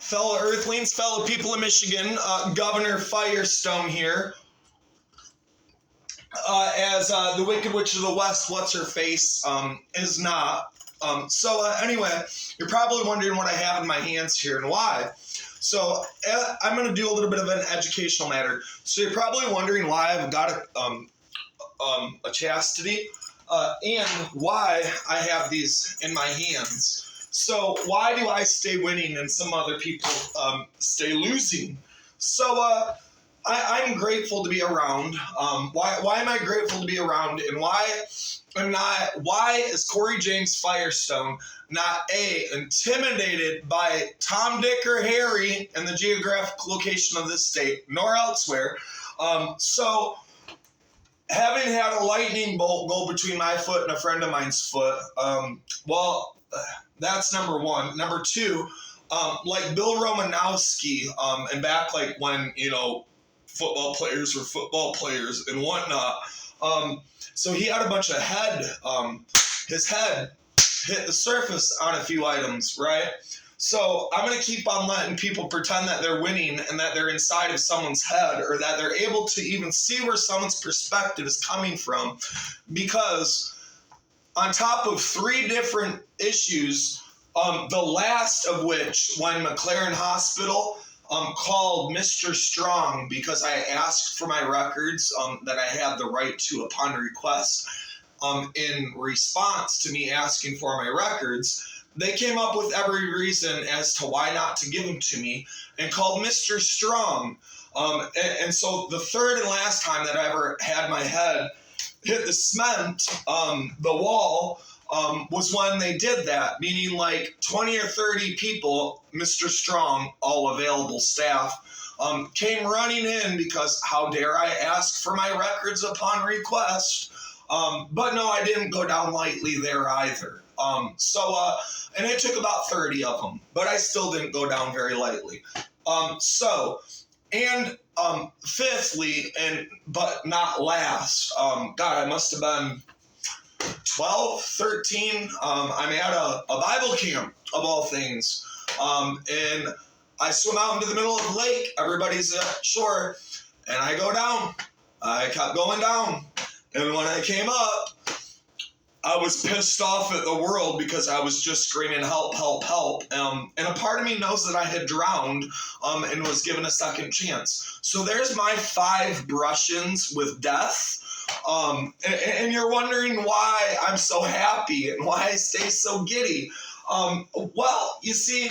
Fellow Earthlings, fellow people of Michigan, Governor Firestone here. As the Wicked Witch of the West, what's her face, is not. Anyway, you're probably wondering what I have in my hands here and why. So I'm going to do a little bit of an educational matter. So you're probably wondering why I've got a chastity and why I have these in my hands. So why do I stay winning and some other people stay losing? So I'm grateful to be around. Why am I grateful to be around, and why is Corey James Firestone not intimidated by Tom, Dick, or Harry in the geographic location of this state, nor elsewhere? So having had a lightning bolt go between my foot and a friend of mine's foot, that's number one. Number two, like Bill Romanowski, and back like when, football players were football players and whatnot. So he had a bunch of his head hit the surface on a few items, right? So I'm going to keep on letting people pretend that they're winning and that they're inside of someone's head, or that they're able to even see where someone's perspective is coming from, because on top of three different issues, the last of which, when McLaren Hospital called Mr. Strong because I asked for my records that I had the right to upon request, in response to me asking for my records, they came up with every reason as to why not to give them to me and called Mr. Strong. And so the third and last time that I ever had my head hit the cement, the wall, was when they did that, meaning like 20 or 30 people, Mr. Strong, all available staff, came running in because how dare I ask for my records upon request. But no, I didn't go down lightly there either. And it took about 30 of them, but I still didn't go down very lightly. Fifthly, but not last, I must have been 12, 13. I'm at a Bible camp, of all things. And I swim out into the middle of the lake. Everybody's shore. And I go down. I kept going down. And when I came up, I was pissed off at the world because I was just screaming, help, help, help. And a part of me knows that I had drowned and was given a second chance. So there's my 5 brush-ins with death. And you're wondering why I'm so happy and why I stay so giddy. Well, you see,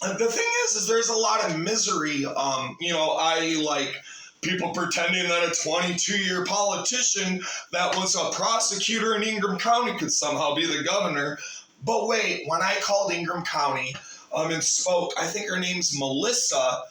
the thing is there's a lot of misery. I like people pretending that a 22-year politician that was a prosecutor in Ingham County could somehow be the governor. But wait, when I called Ingham County and spoke, I think her name's Melissa,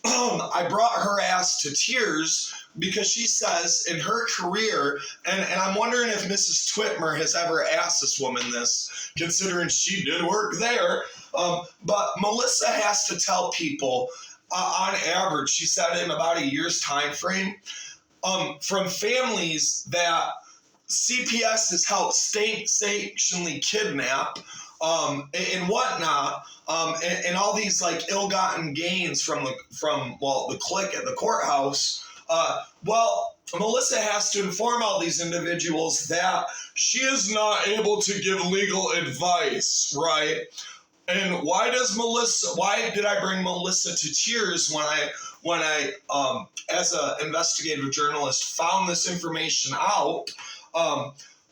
I brought her ass to tears because she says in her career, and I'm wondering if Mrs. Twitmer has ever asked this woman this, considering she did work there, but Melissa has to tell people, on average, she said in about a year's time frame, from families that CPS has helped state-sanctionally kidnap and whatnot, and all these like ill-gotten gains from the clique at the courthouse. Melissa has to inform all these individuals that she is not able to give legal advice, right? And why did I bring Melissa to tears when I as an investigative journalist found this information out?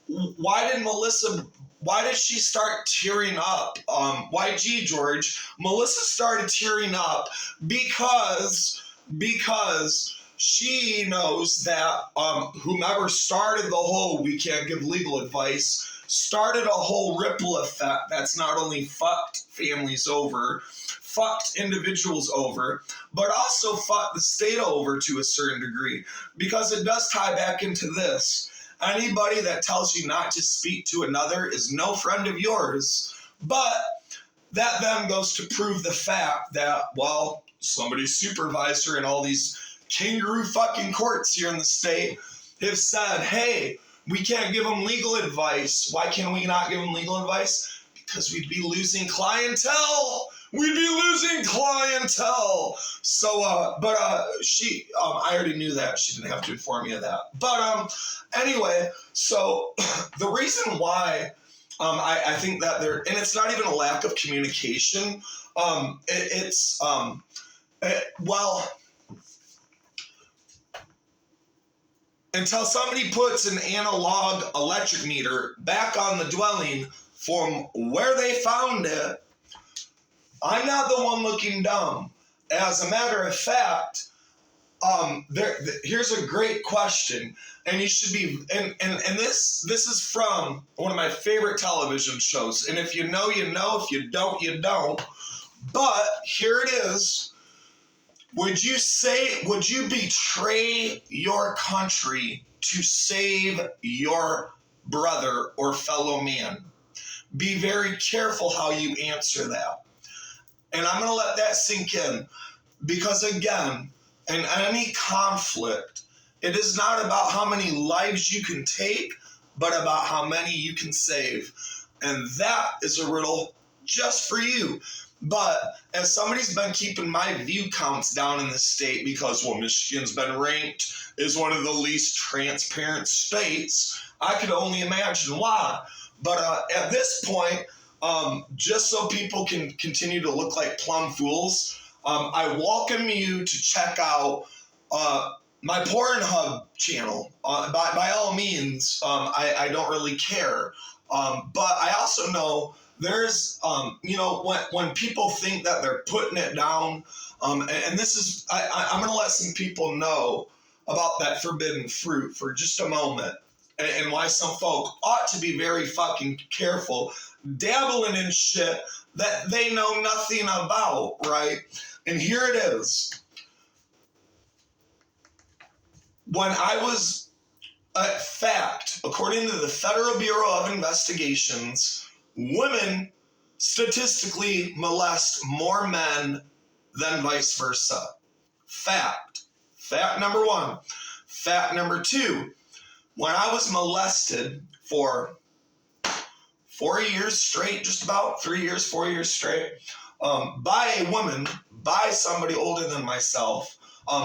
Why did she start tearing up? George, Melissa started tearing up because she knows that whomever started the whole "we can't give legal advice" started a whole ripple effect that's not only fucked families over, fucked individuals over, but also fucked the state over to a certain degree, because it does tie back into this. Anybody that tells you not to speak to another is no friend of yours. But that then goes to prove the fact that, somebody's supervisor in all these kangaroo fucking courts here in the state have said, hey, we can't give them legal advice. Why can we not give them legal advice? Because we'd be losing clientele. we'd be losing clientele. So, she, I already knew that. She didn't have to inform me of that. But, anyway, so the reason why, I think that and it's not even a lack of communication. Until somebody puts an analog electric meter back on the dwelling from where they found it, I'm not the one looking dumb. As a matter of fact, here's a great question, and you should be, and this is from one of my favorite television shows, and if you know, you know, if you don't, you don't, but here it is. Would you betray your country to save your brother or fellow man? Be very careful how you answer that. And I'm going to let that sink in, because again, in any conflict, it is not about how many lives you can take, but about how many you can save. And that is a riddle just for you. But as somebody's been keeping my view counts down in the state because, well, Michigan's been ranked as one of the least transparent states, I could only imagine why. But at this point, just so people can continue to look like plum fools, I welcome you to check out my Pornhub channel. By all means, I don't really care. But I also know there's, when people think that they're putting it down, and this is, I'm going to let some people know about that forbidden fruit for just a moment, and why some folk ought to be very fucking careful dabbling in shit that they know nothing about, right? And here it is. When I was, fact, according to the Federal Bureau of Investigations, women statistically molest more men than vice versa. Fact. Fact number one. Fact number two. When I was molested for 4 years straight, just about 3 years, 4 years straight, by a woman, by somebody older than myself,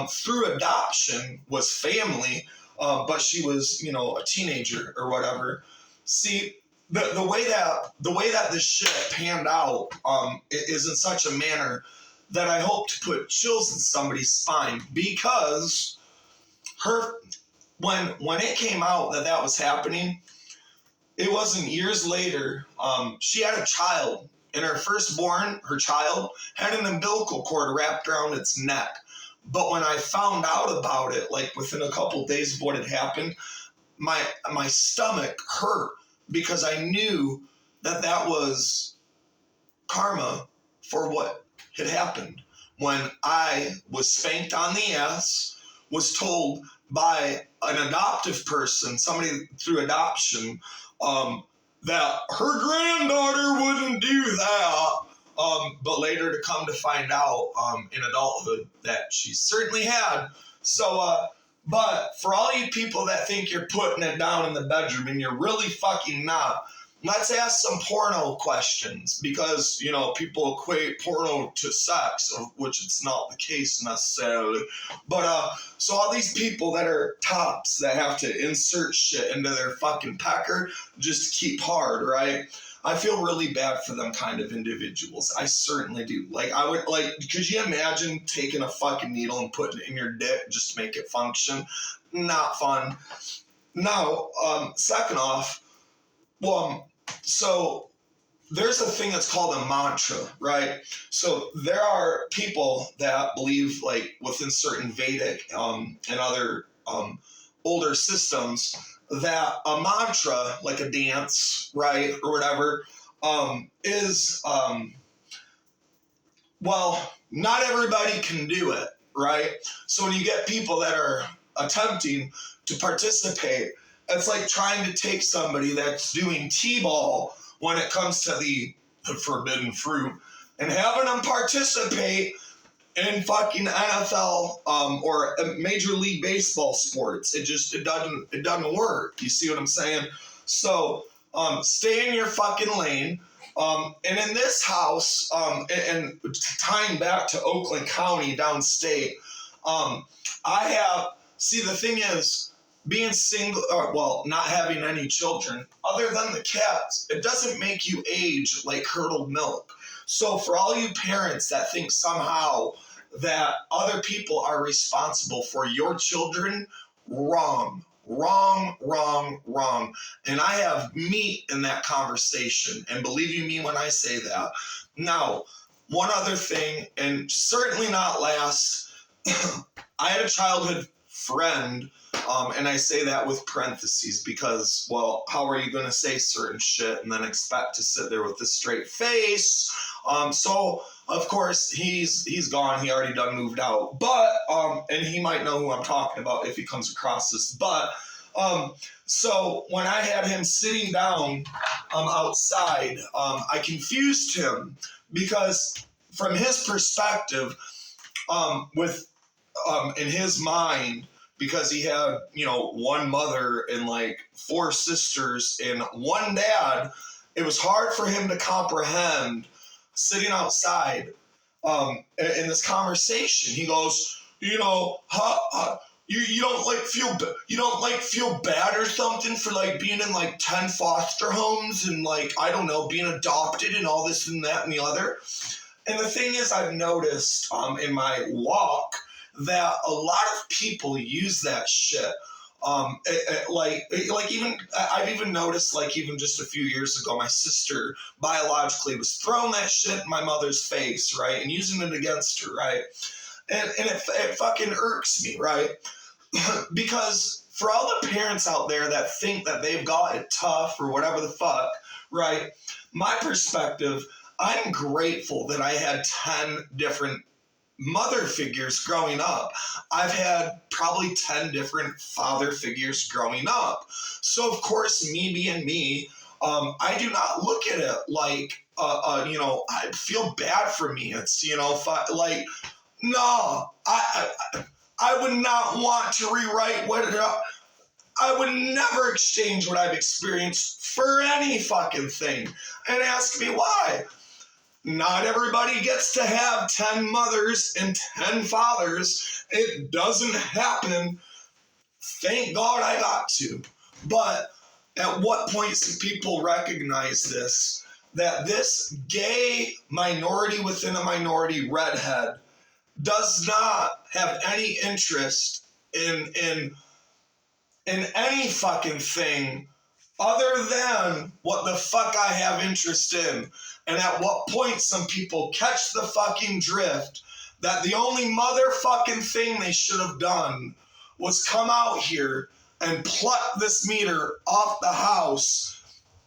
through adoption, was family, but she was, a teenager or whatever. See, the way that this shit panned out is in such a manner that I hope to put chills in somebody's spine, because when it came out that was happening, it wasn't years later. She had a child, and her firstborn, her child, had an umbilical cord wrapped around its neck. But when I found out about it, like within a couple of days of what had happened, my stomach hurt, because I knew that was karma for what had happened. When I was spanked on the ass, was told by an adoptive person, somebody through adoption, that her granddaughter wouldn't do that, but later to come to find out in adulthood that she certainly had. So, but for all you people that think you're putting it down in the bedroom and you're really fucking not, let's ask some porno questions, because, people equate porno to sex, which it's not the case necessarily. But, so all these people that are tops that have to insert shit into their fucking pecker just to keep hard, right? I feel really bad for them kind of individuals. I certainly do. Could you imagine taking a fucking needle and putting it in your dick just to make it function? Not fun. Now, second off, so there's a thing that's called a mantra, right? So there are people that believe, like within certain Vedic and other older systems, that a mantra, like a dance, right, or whatever, is, not everybody can do it, right? So when you get people that are attempting to participate, it's like trying to take somebody that's doing T-ball when it comes to the forbidden fruit and having them participate in fucking NFL or Major League Baseball sports. It doesn't work. You see what I'm saying? So stay in your fucking lane. And in this house, and tying back to Oakland County downstate, I have, see, the thing is, being single, not having any children, other than the cats, it doesn't make you age like curdled milk. So for all you parents that think somehow that other people are responsible for your children, wrong. Wrong, wrong, wrong. And I have meat in that conversation. And believe you me when I say that. Now, one other thing, and certainly not last, I had a childhood friend, and I say that with parentheses because, well, how are you going to say certain shit and then expect to sit there with a straight face? So, of course, he's gone. He already done moved out. But, and he might know who I'm talking about if he comes across this. But, so when I had him sitting down outside, I confused him because from his perspective, in his mind, because he had, one mother and like 4 sisters and one dad, it was hard for him to comprehend sitting outside in this conversation. He goes, you don't feel bad or something for like being in like 10 foster homes and like, I don't know, being adopted and all this and that and the other. And the thing is, I've noticed in my walk that a lot of people use that shit. I've even noticed, like, even just a few years ago, my sister biologically was throwing that shit in my mother's face, right, and using it against her, right, and it fucking irks me, right, because for all the parents out there that think that they've got it tough or whatever the fuck, right, my perspective, I'm grateful that I had 10 different mother figures growing up. I've had probably 10 different father figures growing up. So, of course, me being me, I do not look at it like, I feel bad for me. It's, no, I would not want to rewrite I would never exchange what I've experienced for any fucking thing. And ask me why. Not everybody gets to have 10 mothers and 10 fathers. It doesn't happen. Thank God I got to. But at what point do people recognize this? That this gay minority within a minority redhead does not have any interest in any fucking thing other than what the fuck I have interest in. And at what point some people catch the fucking drift that the only motherfucking thing they should have done was come out here and pluck this meter off the house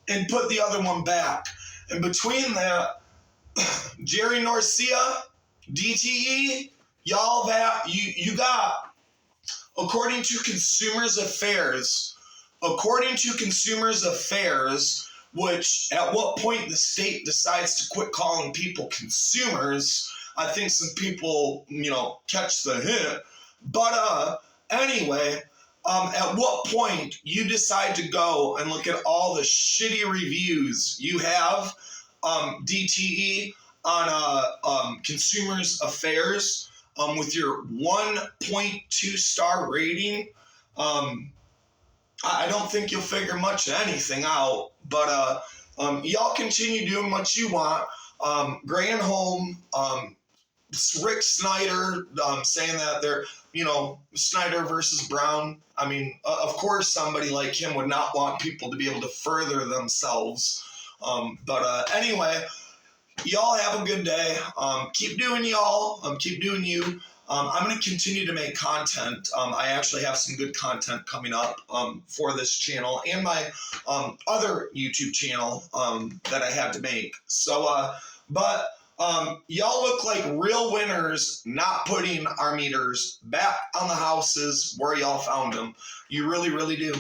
and put the other one back. And between that, Jerry Norcia, DTE, y'all that you got, according to Consumers Affairs, which at what point the state decides to quit calling people consumers, I think some people, catch the hint. But anyway, at what point you decide to go and look at all the shitty reviews you have, DTE, on Consumers Affairs, with your 1.2 star rating, I don't think you'll figure much of anything out. But y'all continue doing what you want. Granholm, Rick Snyder, saying that they're, Snyder versus Brown. I mean, of course, somebody like him would not want people to be able to further themselves. But anyway, y'all have a good day. Keep doing y'all. Keep doing you. I'm going to continue to make content. I actually have some good content coming up for this channel and my other YouTube channel that I had to make. So, but y'all look like real winners not putting our meters back on the houses where y'all found them. You really, really do.